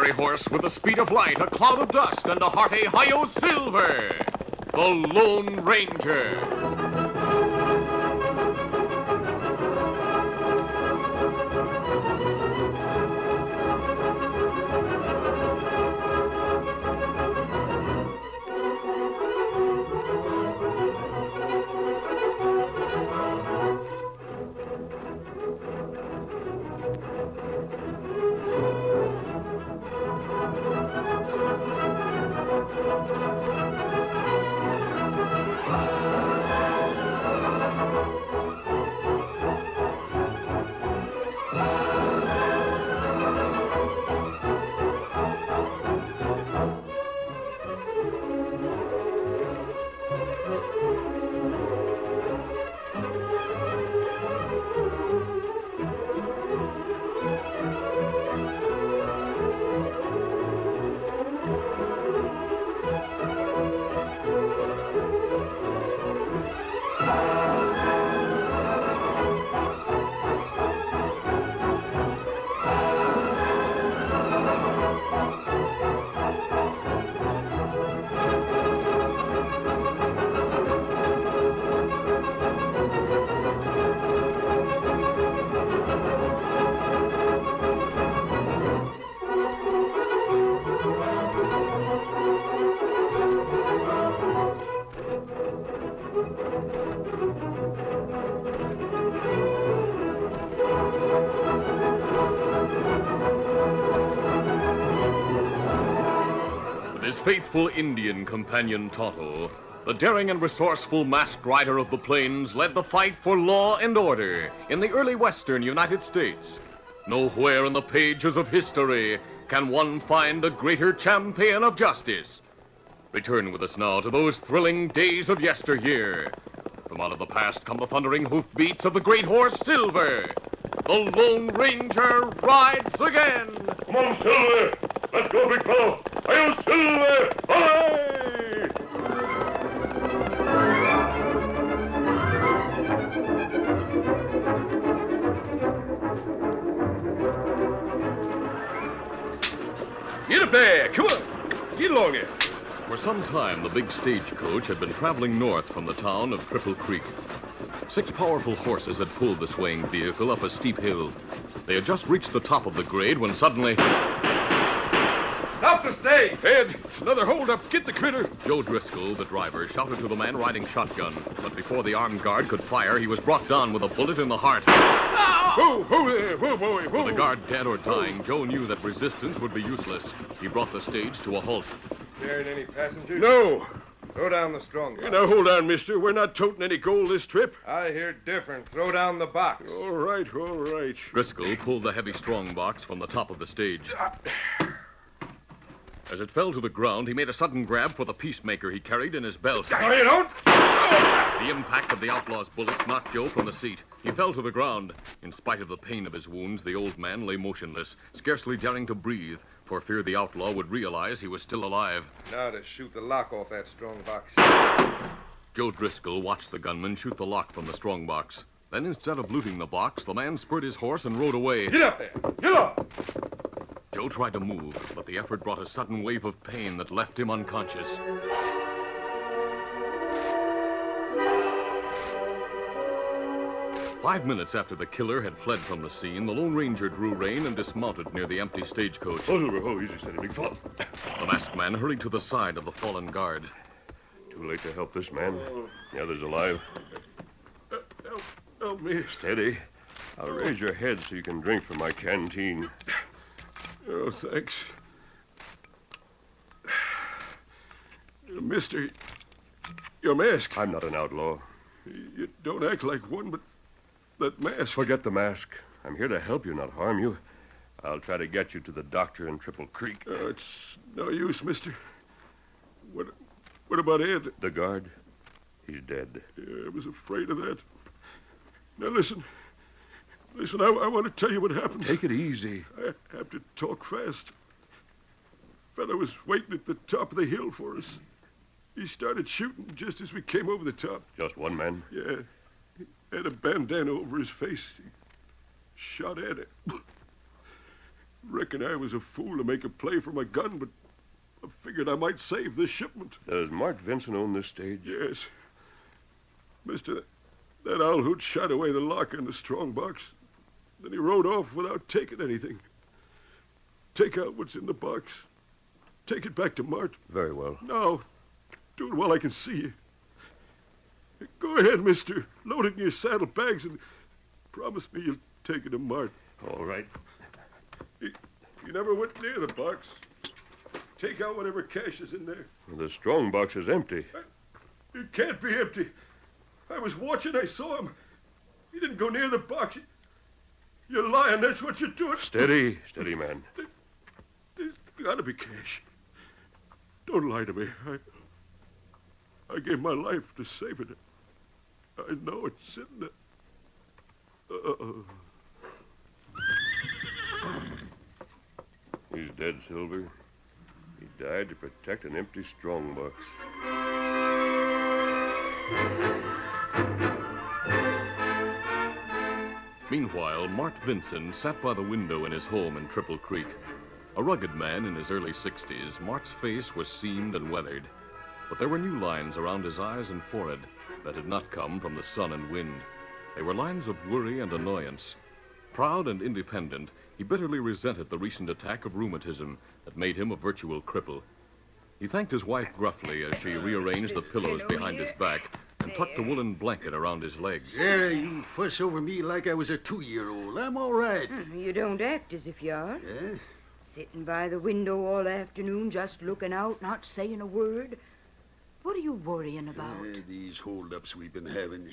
fiery horse with the speed of light, a cloud of dust, and a hearty hi-yo silver. The Lone Ranger. His faithful Indian companion Tonto, the daring and resourceful masked rider of the plains, led the fight for law and order in the early western United States. Nowhere in the pages of history can one find a greater champion of justice. Return with us now to those thrilling days of yesteryear. From out of the past come the thundering hoofbeats of the great horse Silver. The Lone Ranger rides again. Come on, Silver. Let's go, big fellow. Hi-yo, Silver! Hooray! Get up there! Come on! Get along here! For some time, the big stagecoach had been traveling north from the town of Cripple Creek. 6 powerful horses had pulled the swaying vehicle up a steep hill. They had just reached the top of the grade when suddenly... Stop the stage! Ed, another holdup. Get the critter. Joe Driscoll, the driver, shouted to the man riding shotgun. But before the armed guard could fire, he was brought down with a bullet in the heart. Whoa there. Whoa, boy, whoa. With the guard dead or dying, Joe knew that resistance would be useless. He brought the stage to a halt. There ain't any passengers? No. Throw down the Strongbox. Now, hold on, mister. We're not toting any gold this trip. I hear different. Throw down the box. All right, all right. Driscoll pulled the heavy strongbox from the top of the stage. As it fell to the ground, he made a sudden grab for the peacemaker he carried in his belt. No, you don't. The impact of the outlaw's bullets knocked Joe from the seat. He fell to the ground. In spite of the pain of his wounds, the old man lay motionless, scarcely daring to breathe, for fear the outlaw would realize he was still alive. Now to shoot the lock off that Strongbox. Joe Driscoll watched the gunman shoot the lock from the strongbox. Then, instead of looting the box, the man spurred his horse and rode away. Get up there. Get up. Joe tried to move, but the effort brought a sudden wave of pain that left him unconscious. Five minutes after the killer had fled from the scene, the Lone Ranger drew rein and dismounted near the empty stagecoach. Oh, Silver, oh, easy, steady, big fellow. The masked man hurried to the side of the fallen guard. Too late to help this man. The other's alive. Help me. Steady. I'll raise your head so you can drink from my canteen. Oh, thanks. Mister, your mask. I'm not an outlaw. You don't act like one, but that mask. Forget the mask. I'm here to help you, not harm you. I'll try to get you to the doctor in Cripple Creek. It's no use, mister. What about Ed? The guard? He's dead. Yeah, I was afraid of that. Now, listen. Listen, I want to tell you what happened. Take it easy. I have to talk fast. Fellow was waiting at the top of the hill for us. He started shooting just as we came over the top. Just one man? Yeah. He had a bandana over his face. He shot at it. Reckon I was a fool to make a play for my gun, but I figured I might save this shipment. Does Mart Vincent own this stage? Yes. Mister, that owl hoot shot away the locker in the strong box. Then he rode off without taking anything. Take out what's in the box. Take it back to Mart. Very well. No. Do it while I can see you. Go ahead, mister. Load it in your saddlebags and promise me you'll take it to Mart. All right. You never went near the box. Take out whatever cash is in there. The strong box is empty. It can't be empty. I was watching. I saw him. He didn't go near the box. You're lying. That's what you're doing. Steady, man. There's got to be cash. Don't lie to me. I gave my life to save it. I know it's sitting there. He's dead, Silver. He died to protect an empty strongbox. Meanwhile, Mart Vincent sat by the window in his home in Triple Creek. A rugged man in his early 60s, Mart's face was seamed and weathered. But there were new lines around his eyes and forehead that had not come from the sun and wind. They were lines of worry and annoyance. Proud and independent, he bitterly resented the recent attack of rheumatism that made him a virtual cripple. He thanked his wife gruffly as she rearranged the pillows behind his back and tucked a woolen blanket around his legs. Sarah, you fuss over me like I was a 2-year-old. I'm all right. You don't act as if you are. Yeah? Sitting by the window all afternoon, just looking out, not saying a word. What are you worrying about? These holdups we've been having.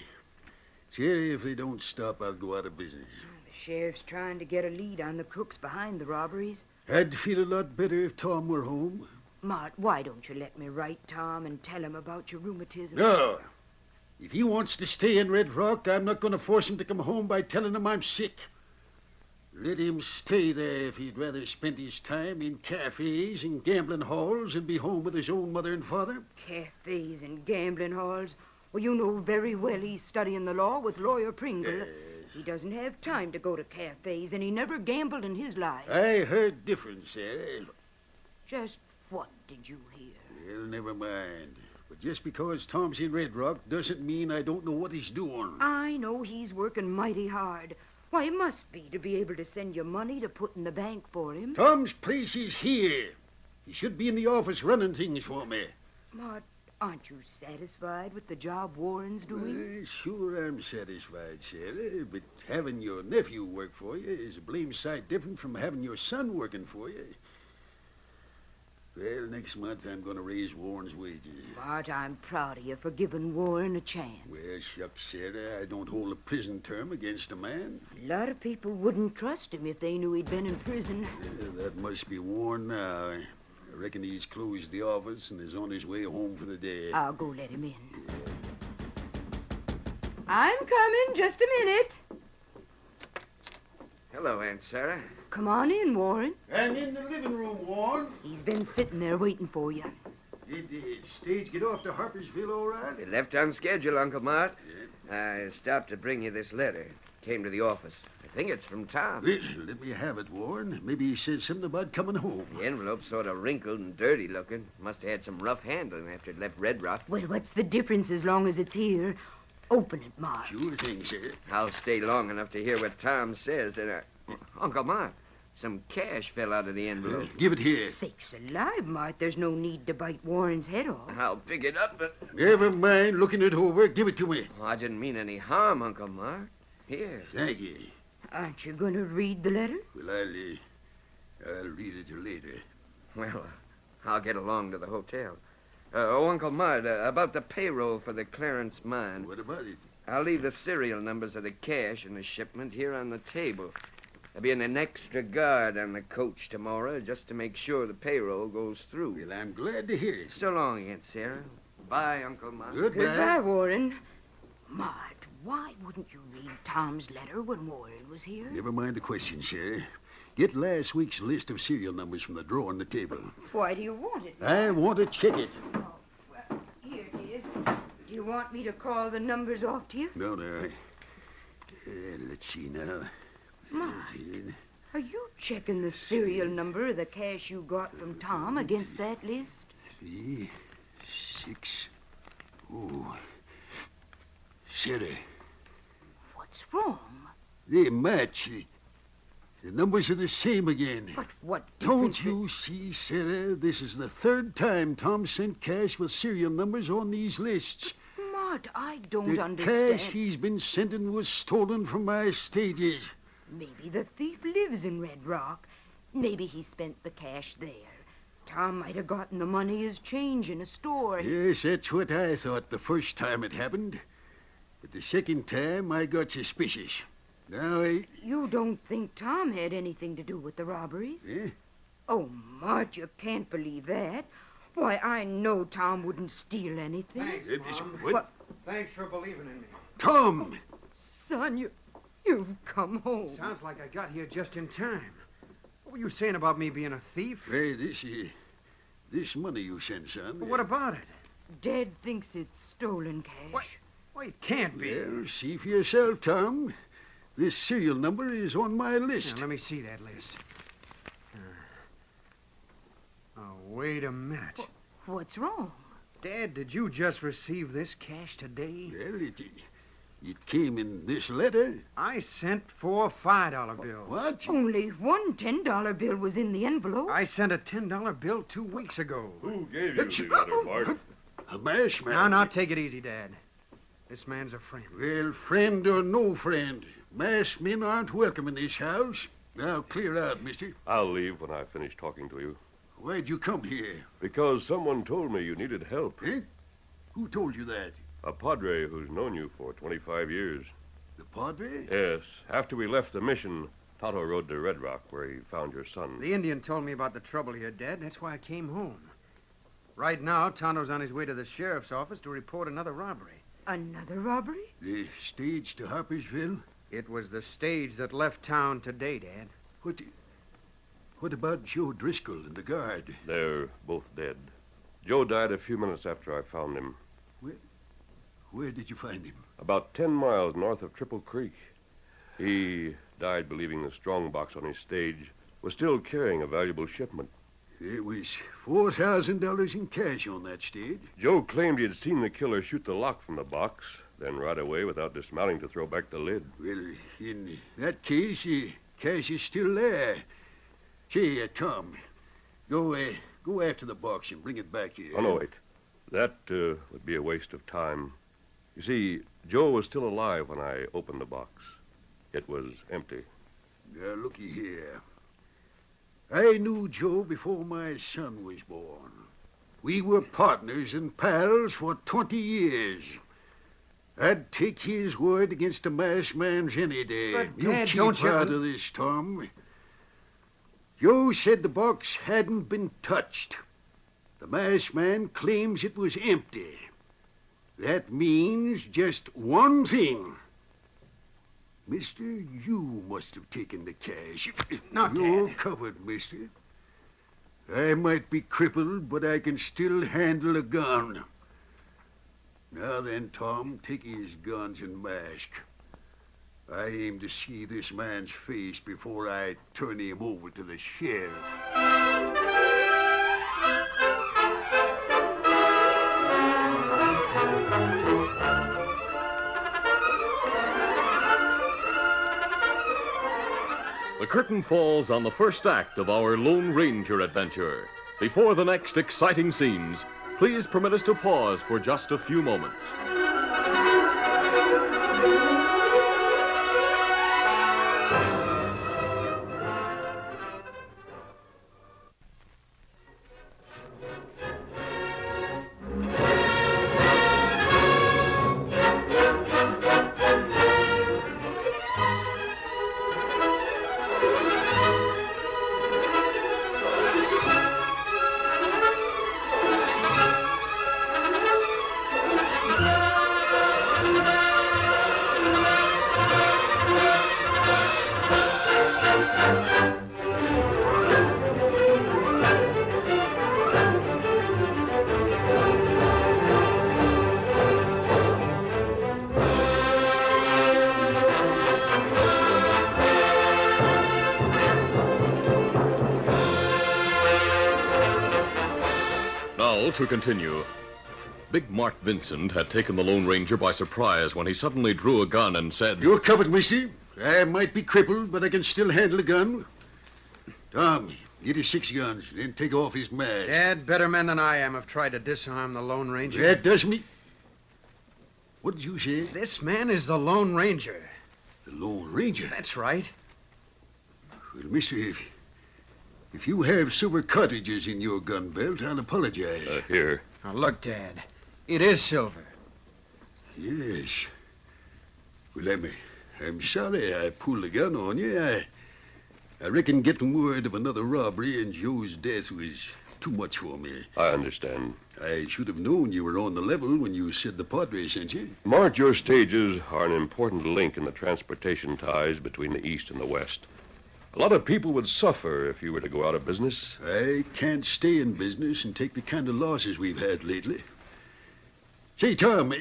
Jerry, if they don't stop, I'll go out of business. The sheriff's trying to get a lead on the crooks behind the robberies. I'd feel a lot better if Tom were home. Mart, why don't you let me write Tom and tell him about your rheumatism? No. If he wants to stay in Red Rock, I'm not going to force him to come home by telling him I'm sick. Let him stay there if he'd rather spend his time in cafes and gambling halls and be home with his own mother and father. Cafes and gambling halls? Well, you know very well he's studying the law with Lawyer Pringle. Yes. He doesn't have time to go to cafes, and he never gambled in his life. I heard different, Sarah. Just what did you hear? Well, never mind. But just because Tom's in Red Rock doesn't mean I don't know what he's doing. I know he's working mighty hard. Why, it must be to be able to send you money to put in the bank for him. Tom's place is here. He should be in the office running things for me. Mart, aren't you satisfied with the job Warren's doing? Sure I'm satisfied, Sarah, but having your nephew work for you is a blame sight different from having your son working for you. Well, next month I'm going to raise Warren's wages. Mart, I'm proud of you for giving Warren a chance. Well, shucks, Sarah, I don't hold a prison term against a man. A lot of people wouldn't trust him if they knew he'd been in prison. That must be Warren now. I reckon he's closed the office and is on his way home for the day. I'll go let him in. I'm coming. Just a minute. Hello, Aunt Sarah. Come on in, Warren. I'm in the living room, Warren. He's been sitting there waiting for you. Did the stage get off to Harpersville all right? We left on schedule, Uncle Mart. I stopped to bring you this letter. Came to the office. I think it's from Tom. Well, let me have it, Warren. Maybe he said something about coming home. The envelope's sort of wrinkled and dirty looking. Must have had some rough handling after it left Red Rock. Well, what's the difference as long as it's here? Open it, Mart. Sure thing, sir. I'll stay long enough to hear what Tom says. And, Uncle Mart, some cash fell out of the envelope. Give it here. Sakes alive, Mart. There's no need to bite Warren's head off. I'll pick it up, but... Never mind looking it over. Give it to me. Oh, I didn't mean any harm, Uncle Mart. Here. Thank you. Aren't you going to read the letter? Well, I'll read it later. Well, I'll get along to the hotel. Uncle Mart, about the payroll for the Clarence mine. What about it? I'll leave the serial numbers of the cash and the shipment here on the table. There'll be an extra guard on the coach tomorrow just to make sure the payroll goes through. Well, I'm glad to hear it. So long, Aunt Sarah. Bye, Uncle Mart. Goodbye, Warren. Mart, why wouldn't you read Tom's letter when Warren was here? Never mind the question, Sarah. Get last week's list of serial numbers from the drawer on the table. Why do you want it? I want to check it. Oh, well, here it is. Do you want me to call the numbers off to you? No. Let's see now. Mart, are you checking the serial number of the cash you got from Tom against that list? 3, 6. Oh. Sarah, What's wrong? they match. The numbers are the same again. But what Don't difference- you see, Sarah? This is the third time Tom sent cash with serial numbers on these lists. Mart, I don't The understand. cash he's been sending was stolen from my stages. Maybe the thief lives in Red Rock. Maybe he spent the cash there. Tom might have gotten the money as change in a store. Yes, that's what I thought the first time it happened. But the second time, I got suspicious. Now, You don't think Tom had anything to do with the robberies? Eh? Oh, Mart, you can't believe that. Why, I know Tom wouldn't steal anything. Thanks, Mom. What? Thanks for believing in me. Tom! Son, you've come home. Sounds like I got here just in time. What were you saying about me being a thief? Hey, this money you sent, son. Well, what about it? Dad thinks it's stolen cash. What? Why, it can't be. Well, see for yourself, Tom. This serial number is on my list. Now, let me see that list. Oh, wait a minute. What's wrong? Dad, did you just receive this cash today? Well, it came in this letter. I sent 4 $5 bills. What? Only one $10 bill was in the envelope. I sent a $10 bill 2 weeks ago. Who gave you the letter, Bart? A mash man. Now, take it easy, Dad. This man's a friend. Well, friend or no friend, masked men aren't welcome in this house. Now, clear out, mister. I'll leave when I finish talking to you. Why'd you come here? Because someone told me you needed help. Eh? Who told you that? A padre who's known you for 25 years. The padre? Yes. After we left the mission, Tonto rode to Red Rock where he found your son. The Indian told me about the trouble here, Dad. That's why I came home. Right now, Tonto's on his way to the sheriff's office to report another robbery. Another robbery? The stage to Harpersville? It was the stage that left town today, Dad. What about Joe Driscoll and the guard? They're both dead. Joe died a few minutes after I found him. Where did you find him? About 10 miles north of Triple Creek. He died believing the strongbox on his stage was still carrying a valuable shipment. There was $4,000 in cash on that stage. Joe claimed he had seen the killer shoot the lock from the box, then ride away without dismounting to throw back the lid. Well, in that case, cash is still there. Say, Tom, go after the box and bring it back here. Oh, no, wait. That would be a waste of time. You see, Joe was still alive when I opened the box. It was empty. Now, looky here. I knew Joe before my son was born. We were partners and pals for 20 years. I'd take his word against a masked man's any day. But, You Dad, keep don't you- out of this, Tom. Joe said the box hadn't been touched. The masked man claims it was empty. That means just one thing. Mister, you must have taken the cash. No, You're Dad. covered, mister. I might be crippled, but I can still handle a gun. Now then, Tom, take his guns and mask. I aim to see this man's face before I turn him over to the sheriff. The curtain falls on the first act of our Lone Ranger adventure. Before the next exciting scenes, please permit us to pause for just a few moments. Now to continue. Big Mark Vincent had taken the Lone Ranger by surprise when he suddenly drew a gun and said, You're covered, mister. I might be crippled, but I can still handle a gun. Tom, get his 6 guns, then take off his mask. Dad, better men than I am have tried to disarm the Lone Ranger. That does me. What did you say? This man is the Lone Ranger. The Lone Ranger? That's right. Well, mister, if you have silver cartridges in your gun belt, I'll apologize. Here. Now, look, Dad. It is silver. Yes. Well, I'm sorry I pulled the gun on you. I reckon getting word of another robbery and Joe's death was too much for me. I understand. I should have known you were on the level when you said the Padre sent you. Mart, your stages are an important link in the transportation ties between the East and the West. A lot of people would suffer if you were to go out of business. I can't stay in business and take the kind of losses we've had lately. Say, Tom,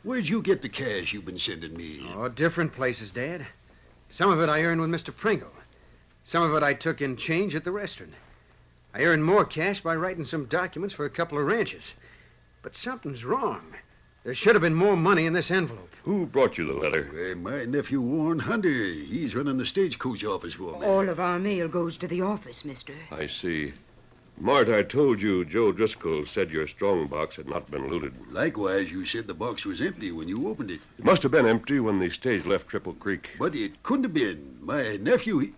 where'd you get the cash you've been sending me? Oh, different places, Dad. Some of it I earned with Mr. Pringle. Some of it I took in change at the restaurant. I earned more cash by writing some documents for a couple of ranches. But something's wrong. There should have been more money in this envelope. Who brought you the letter? My nephew, Warren Hunter. He's running the Stagecoach office for me. All of our mail goes to the office, mister. I see. Mart, I told you Joe Driscoll said your strong box had not been looted. Likewise, you said the box was empty when you opened it. It must have been empty when the stage left Triple Creek. But it couldn't have been. My nephew,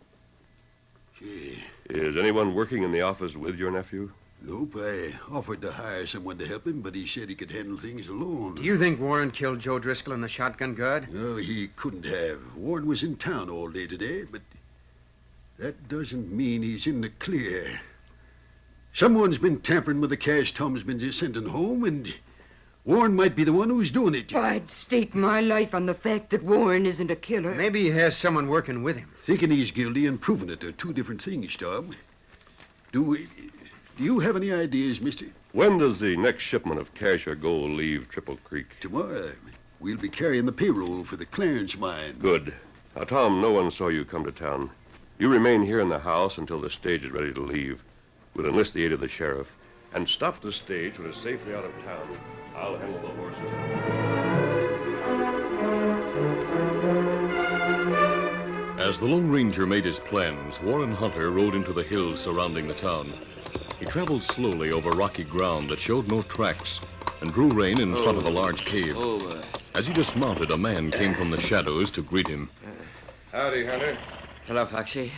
Gee. Is anyone working in the office with your nephew? Nope. I offered to hire someone to help him, but he said he could handle things alone. Do you think Warren killed Joe Driscoll in the shotgun guard? No, he couldn't have. Warren was in town all day today, but that doesn't mean he's in the clear. Someone's been tampering with the cash Tom's been just sending home, and Warren might be the one who's doing it. I'd stake my life on the fact that Warren isn't a killer. Maybe he has someone working with him. Thinking he's guilty and proving it are two different things, Tom. Do you have any ideas, mister? When does the next shipment of cash or gold leave Triple Creek? Tomorrow. We'll be carrying the payroll for the Clarence mine. Good. Now, Tom, no one saw you come to town. You remain here in the house until the stage is ready to leave. We'll enlist the aid of the sheriff and stop the stage when it's safely out of town. I'll handle the horses. As the Lone Ranger made his plans, Warren Hunter rode into the hills surrounding the town. He traveled slowly over rocky ground that showed no tracks and drew rein in front of a large cave. As he dismounted, a man came from the shadows to greet him. Howdy, Hunter. Hello, Foxy.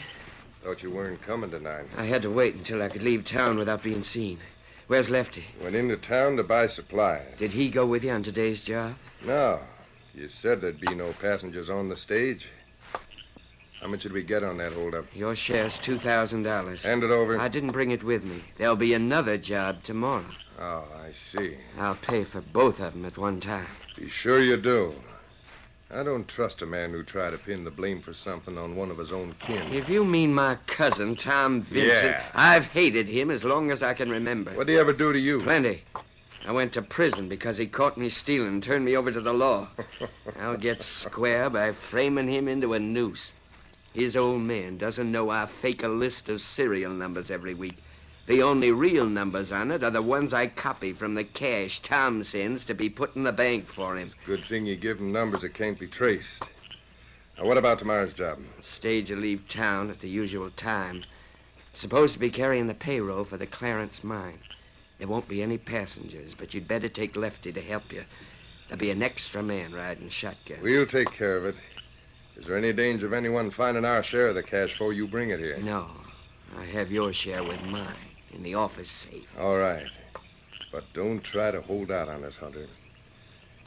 Thought you weren't coming tonight. I had to wait until I could leave town without being seen. Where's Lefty? Went into town to buy supplies. Did he go with you on today's job? No. You said there'd be no passengers on the stage. How much did we get on that holdup? Your share's $2,000. Hand it over. I didn't bring it with me. There'll be another job tomorrow. Oh, I see. I'll pay for both of them at one time. Be sure you do. I don't trust a man who tried to pin the blame for something on one of his own kin. If you mean my cousin, Tom Vincent, Yeah. I've hated him as long as I can remember. What'd he ever do to you? Plenty. I went to prison because he caught me stealing and turned me over to the law. I'll get square by framing him into a noose. His old man doesn't know I fake a list of serial numbers every week. The only real numbers on it are the ones I copy from the cash Tom sends to be put in the bank for him. Good thing you give him numbers that can't be traced. Now, what about tomorrow's job? Stage will leave town at the usual time. Supposed to be carrying the payroll for the Clarence mine. There won't be any passengers, but you'd better take Lefty to help you. There'll be an extra man riding shotgun. We'll take care of it. Is there any danger of anyone finding our share of the cash before you bring it here? No. I have your share with mine in the office safe. All right. But don't try to hold out on us, Hunter.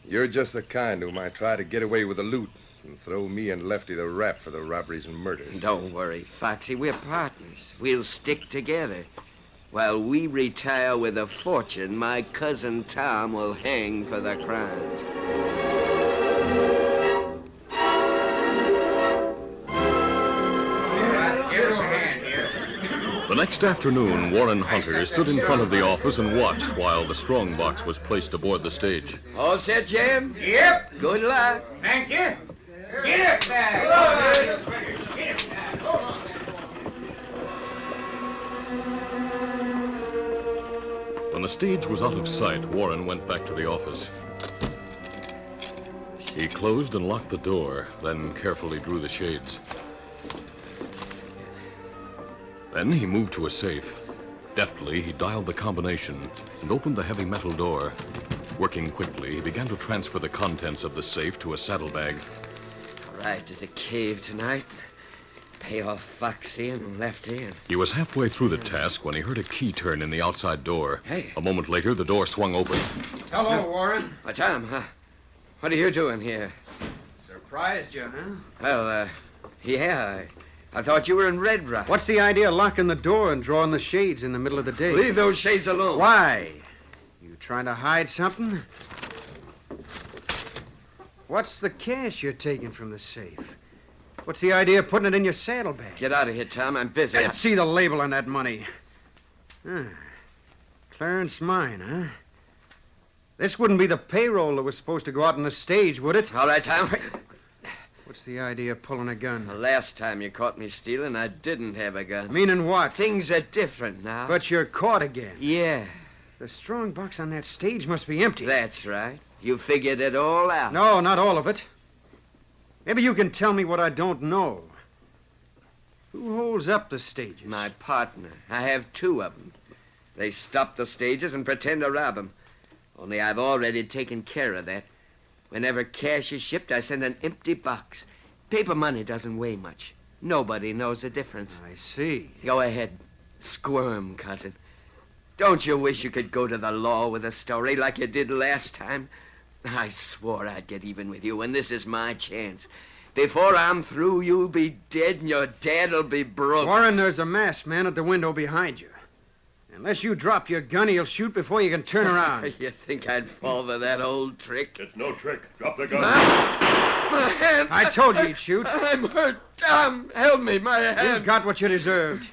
You're just the kind who might try to get away with the loot and throw me and Lefty the rap for the robberies and murders. Don't worry, Foxy. We're partners. We'll stick together. While we retire with a fortune, my cousin Tom will hang for the crimes. The next afternoon, Warren Hunter stood in front of the office and watched while the strongbox was placed aboard the stage. All set, Jim? Yep. Good luck. Thank you. Get up there. When the stage was out of sight, Warren went back to the office. He closed and locked the door, then carefully drew the shades. Then he moved to a safe. Deftly, he dialed the combination and opened the heavy metal door. Working quickly, he began to transfer the contents of the safe to a saddlebag. Arrived at the cave tonight. Pay off Foxy and Lefty. He was halfway through the task when he heard a key turn in the outside door. Hey. A moment later, the door swung open. Hello, Warren. Tom, what are you doing here? Surprised you, huh? Well, yeah, I thought you were in Red Rock. What's the idea of locking the door and drawing the shades in the middle of the day? Leave those shades alone. Why? You trying to hide something? What's the cash you're taking from the safe? What's the idea of putting it in your saddlebag? Get out of here, Tom. I'm busy. Let's see the label on that money. Clarence Mine, huh? This wouldn't be the payroll that was supposed to go out on the stage, would it? All right, Tom. What's the idea of pulling a gun? The last time you caught me stealing, I didn't have a gun. Meaning what? Things are different now. But you're caught again. Yeah. The strong box on that stage must be empty. That's right. You figured it all out. No, not all of it. Maybe you can tell me what I don't know. Who holds up the stages? My partner. I have two of them. They stop the stages and pretend to rob them. Only I've already taken care of that. Whenever cash is shipped, I send an empty box. Paper money doesn't weigh much. Nobody knows the difference. I see. Go ahead. Squirm, cousin. Don't you wish you could go to the law with a story like you did last time? I swore I'd get even with you, and this is my chance. Before I'm through, you'll be dead, and your dad'll be broke. Warren, there's a masked man at the window behind you. Unless you drop your gun, he'll shoot before you can turn around. You think I'd fall for that old trick? It's no trick. Drop the gun. My hand! I told you he'd shoot. I'm hurt. Tom, help me, my hand. You got what you deserved.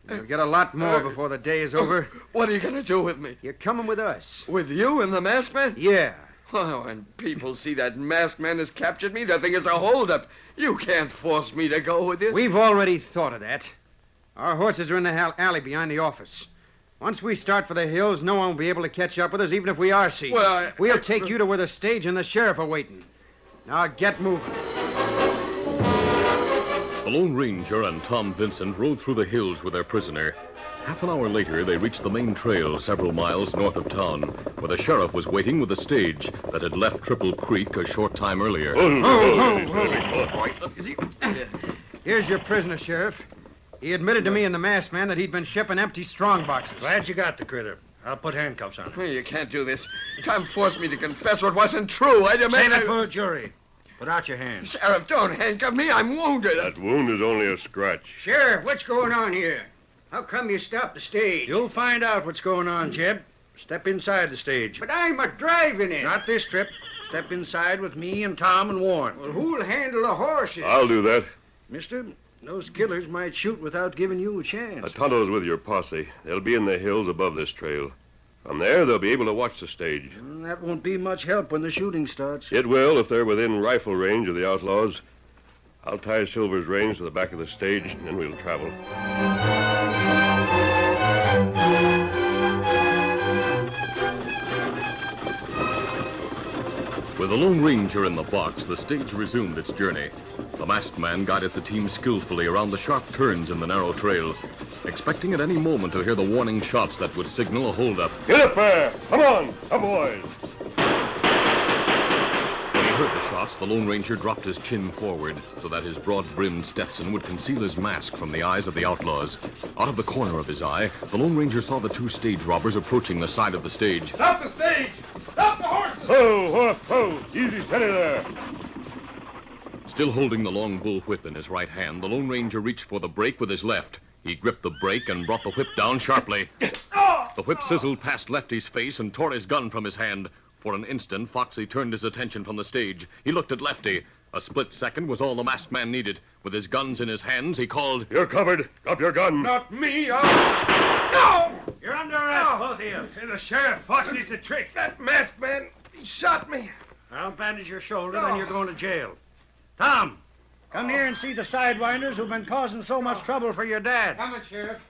You'll get a lot more before the day is over. What are you going to do with me? You're coming with us. With you and the masked man? Yeah. Oh, when people see that masked man has captured me, they'll think it's a holdup. You can't force me to go with you. We've already thought of that. Our horses are in the alley behind the office. Once we start for the hills, no one will be able to catch up with us, even if we are seen. Well, We'll take you to where the stage and the sheriff are waiting. Now get moving. The Lone Ranger and Tom Vincent rode through the hills with their prisoner. Half an hour later, they reached the main trail several miles north of town, where the sheriff was waiting with the stage that had left Triple Creek a short time earlier. Here's your prisoner, Sheriff. He admitted to me and the masked man that he'd been shipping empty strongboxes. Glad you got the critter. I'll put handcuffs on him. You can't do this. Tom forced me to confess what wasn't true. I demand... Save it for a jury. Put out your hands. Sheriff, don't handcuff me. I'm wounded. That wound is only a scratch. Sheriff, what's going on here? How come you stopped the stage? You'll find out what's going on, Jeb. Step inside the stage. But I'm a driving it. Not this trip. Step inside with me and Tom and Warren. Well, who'll handle the horses? I'll do that. Mister, those killers might shoot without giving you a chance. Tonto's with your posse. They'll be in the hills above this trail. From there, they'll be able to watch the stage. That won't be much help when the shooting starts. It will if they're within rifle range of the outlaws. I'll tie Silver's reins to the back of the stage, and then we'll travel. With the Lone Ranger in the box, the stage resumed its journey. The masked man guided the team skillfully around the sharp turns in the narrow trail, expecting at any moment to hear the warning shots that would signal a holdup. Get up there! Come on, boys! When he heard the shots, the Lone Ranger dropped his chin forward so that his broad-brimmed Stetson would conceal his mask from the eyes of the outlaws. Out of the corner of his eye, the Lone Ranger saw the two stage robbers approaching the side of the stage. Stop the stage! Stop the horses! Ho, ho, ho! Easy, steady there! Still holding the long bull whip in his right hand, the Lone Ranger reached for the brake with his left. He gripped the brake and brought the whip down sharply. The whip sizzled past Lefty's face and tore his gun from his hand. For an instant, Foxy turned his attention from the stage. He looked at Lefty. A split second was all the masked man needed. With his guns in his hands, he called, You're covered. Drop your gun. Not me, No! You're under arrest, both of you. Hey, the sheriff, Foxy's a trick. That masked man, he shot me. I'll bandage your shoulder, then you're going to jail. Tom, come here and see the sidewinders who've been causing so much trouble for your dad. Coming, Sheriff.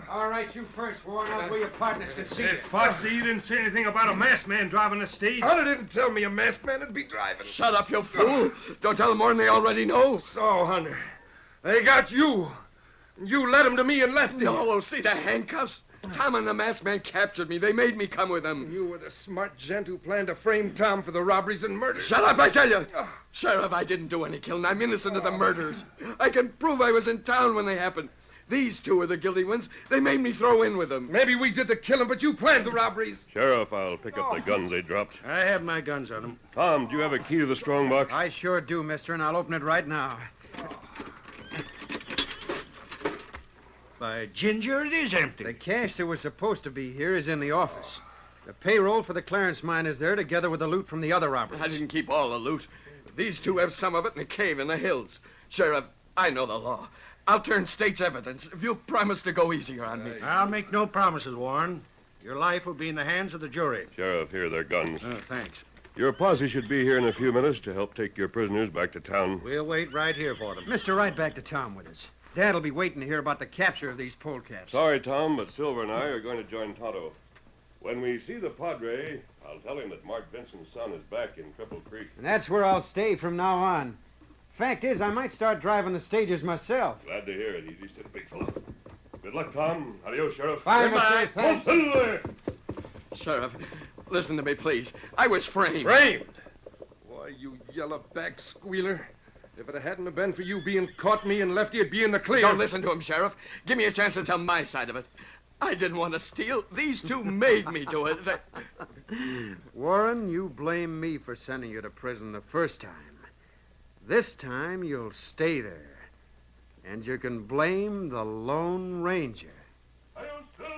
All right, you first, Warren. I'll where your partners can see Hey, you. Foxy, you didn't say anything about a masked man driving the stage. Hunter didn't tell me a masked man would be driving. Shut up, you fool. Don't tell them more than they already know. So, Hunter, they got you. You led him to me and left him. No, see the handcuffs? Tom and the masked man captured me. They made me come with them. You were the smart gent who planned to frame Tom for the robberies and murders. Shut up, I tell you. Sheriff, I didn't do any killing. I'm innocent of the murders. I can prove I was in town when they happened. These two are the guilty ones. They made me throw in with them. Maybe we did the killing, but you planned the robberies. Sheriff, I'll pick up the guns they dropped. I have my guns on them. Tom, do you have a key to the strongbox? I sure do, mister, and I'll open it right now. By ginger, it is empty. The cash that was supposed to be here is in the office. The payroll for the Clarence mine is there, together with the loot from the other robbers. I didn't keep all the loot. These two have some of it in a cave in the hills. Sheriff, I know the law. I'll turn state's evidence if you'll promise to go easier on me. I'll make no promises, Warren. Your life will be in the hands of the jury. Sheriff, here are their guns. Oh, thanks. Your posse should be here in a few minutes to help take your prisoners back to town. We'll wait right here for them. Mister, right back to town with us. Dad'll be waiting to hear about the capture of these polecats. Sorry, Tom, but Silver and I are going to join Tonto. When we see the Padre, I'll tell him that Mark Vincent's son is back in Cripple Creek. And that's where I'll stay from now on. Fact is, I might start driving the stages myself. Glad to hear it. Easy steady, big fellow. Good luck, Tom. Adios, Sheriff. Bye, Goodbye. mister. Thanks. Silver! Sheriff, listen to me, please. I was framed. Framed? Why, you yellow-back squealer. If it hadn't have been for you being caught me and Lefty, it'd be in the clear. Don't listen to him, Sheriff. Give me a chance to tell my side of it. I didn't want to steal. These two made me do it. Warren, you blame me for sending you to prison the first time. This time, you'll stay there. And you can blame the Lone Ranger. Adios, Silver!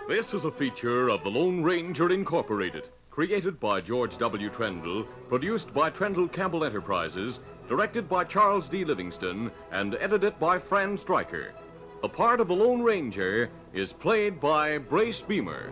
This is a feature of the Lone Ranger Incorporated, created by George W. Trendle, produced by Trendle Campbell Enterprises, directed by Charles D. Livingston, and edited by Fran Stryker. The part of the Lone Ranger is played by Brace Beamer.